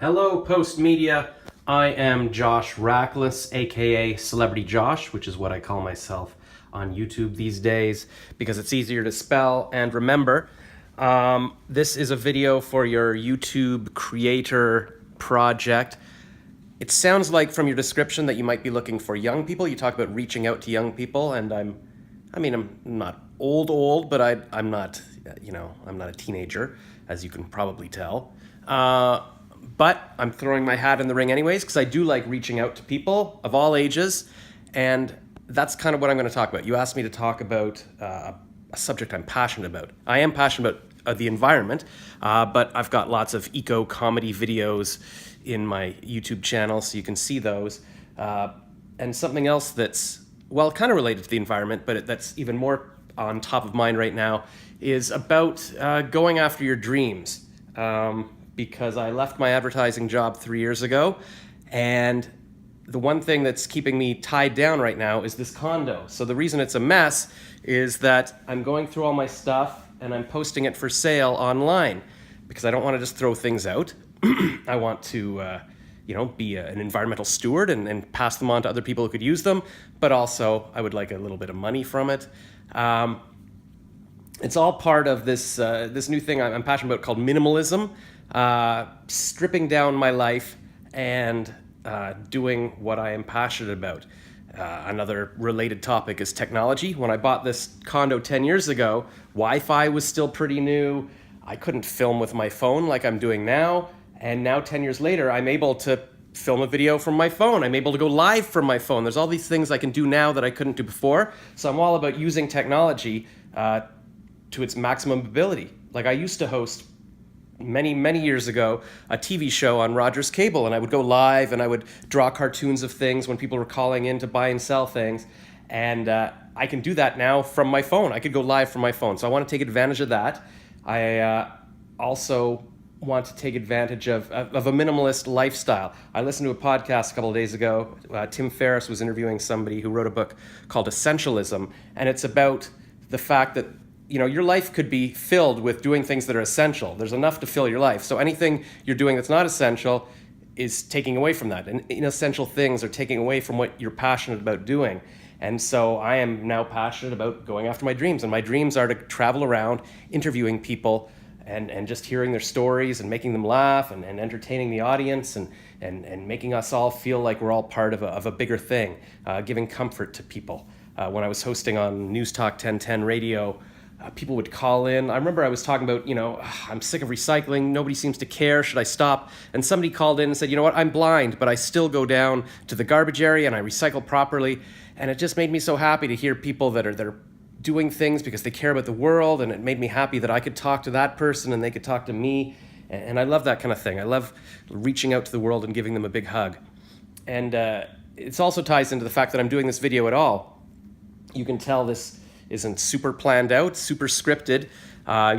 Hello, PostMedia. I am Josh Rackless, aka Celebrity Josh, which is what I call myself on YouTube these days because it's easier to spell and remember. This is a video for your YouTube creator project. It sounds like from your description that you might be looking for young people. You talk about reaching out to young people, and I'm not old, but I'm not, I'm not a teenager, as you can probably tell. But I'm throwing my hat in the ring anyways, because I do like reaching out to people of all ages, and that's kind of what I'm going to talk about. You asked me to talk about a subject I'm passionate about. I am passionate about the environment, but I've got lots of eco-comedy videos in my YouTube channel, so you can see those. And something else that's, well, kind of related to the environment, but that's even more on top of mind right now, is about going after your dreams. Because I left my advertising job 3 years ago, and the one thing that's keeping me tied down right now is this condo. So the reason it's a mess is that I'm going through all my stuff and I'm posting it for sale online because I don't want to just throw things out. I want to be an environmental steward and pass them on to other people who could use them, but also I would like a little bit of money from it. It's all part of this new thing I'm passionate about called minimalism. Stripping down my life and doing what I am passionate about. Another related topic is technology. When I bought this condo 10 years ago, Wi-Fi was still pretty new. I couldn't film with my phone like I'm doing now. And now 10 years later, I'm able to film a video from my phone. I'm able to go live from my phone. There's all these things I can do now that I couldn't do before. So I'm all about using technology to its maximum ability. Like I used to host many years ago a TV show on Rogers Cable, and I would go live and I would draw cartoons of things when people were calling in to buy and sell things, and I can do that now from my phone. I could go live from my phone, so I want to take advantage of that. I also want to take advantage of a minimalist lifestyle. I listened to a podcast a couple of days ago. Tim Ferriss was interviewing somebody who wrote a book called Essentialism, and it's about the fact that your life could be filled with doing things that are essential. There's enough to fill your life. So anything you're doing that's not essential is taking away from that. And inessential things are taking away from what you're passionate about doing. And so I am now passionate about going after my dreams. And my dreams are to travel around, interviewing people, and just hearing their stories and making them laugh and entertaining the audience and making us all feel like we're all part of a bigger thing, giving comfort to people. When I was hosting on News Talk 1010 radio, people would call in. I remember I was talking about, I'm sick of recycling. Nobody seems to care. Should I stop? And somebody called in and said, you know what, I'm blind, but I still go down to the garbage area and I recycle properly. And it just made me so happy to hear people that are doing things because they care about the world. And it made me happy that I could talk to that person and they could talk to me. And I love that kind of thing. I love reaching out to the world and giving them a big hug. And it also ties into the fact that I'm doing this video at all. You can tell this isn't super planned out, super scripted.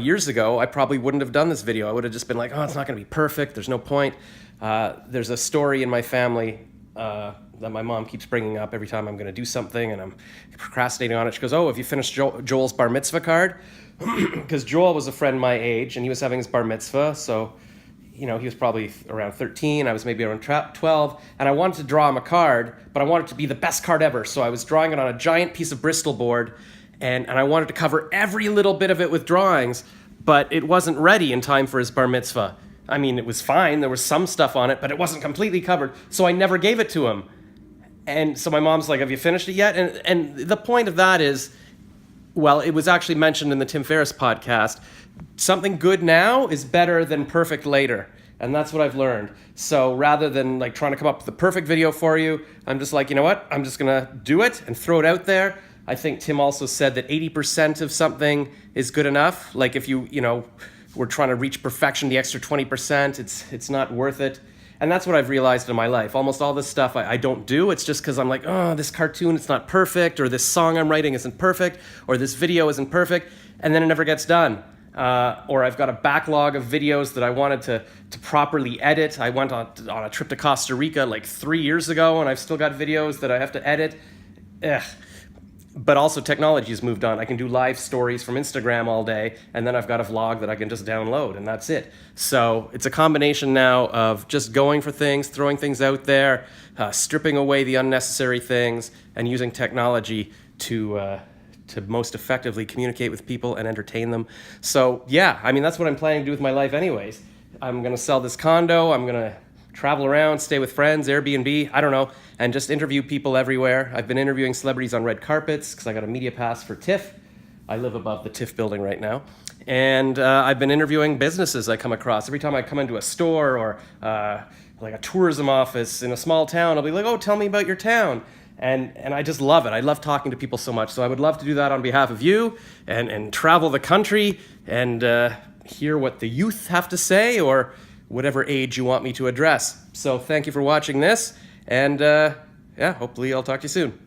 Years ago, I probably wouldn't have done this video. I would have just been like, oh, it's not going to be perfect. There's no point. There's a story in my family that my mom keeps bringing up every time I'm going to do something and I'm procrastinating on it. She goes, oh, have you finished Joel's bar mitzvah card? Because Joel was a friend my age and he was having his bar mitzvah. So, he was probably around 13. I was maybe around 12. And I wanted to draw him a card, but I wanted it to be the best card ever. So I was drawing it on a giant piece of Bristol board. And I wanted to cover every little bit of it with drawings, but it wasn't ready in time for his bar mitzvah. I mean, it was fine. There was some stuff on it, but it wasn't completely covered. So I never gave it to him. And so my mom's like, have you finished it yet? And the point of that is, well, it was actually mentioned in the Tim Ferriss podcast. Something good now is better than perfect later. And that's what I've learned. So rather than like trying to come up with the perfect video for you, I'm just like, you know what? I'm just going to do it and throw it out there. I think Tim also said that 80% of something is good enough. Like if we're trying to reach perfection, the extra 20%, it's not worth it. And that's what I've realized in my life. Almost all this stuff I don't do. It's just because I'm like, oh, this cartoon, it's not perfect, or this song I'm writing isn't perfect, or this video isn't perfect, and then it never gets done. Or I've got a backlog of videos that I wanted to properly edit. I went on a trip to Costa Rica like 3 years ago, and I've still got videos that I have to edit. but also technology has moved on. I can do live stories from Instagram all day, and then I've got a vlog that I can just download, and that's it. So it's a combination now of just going for things, throwing things out there, stripping away the unnecessary things, and using technology to most effectively communicate with people and entertain them. So yeah, I mean, that's what I'm planning to do with my life anyways. I'm gonna sell this condo, I'm gonna travel around, stay with friends, Airbnb, I don't know, and just interview people everywhere. I've been interviewing celebrities on red carpets because I got a media pass for TIFF. I live above the TIFF building right now. And I've been interviewing businesses I come across. Every time I come into a store or like a tourism office in a small town, I'll be like, oh, tell me about your town. And I just love it. I love talking to people so much. So I would love to do that on behalf of you and travel the country and hear what the youth have to say or whatever age you want me to address. So thank you for watching this, and yeah, hopefully I'll talk to you soon.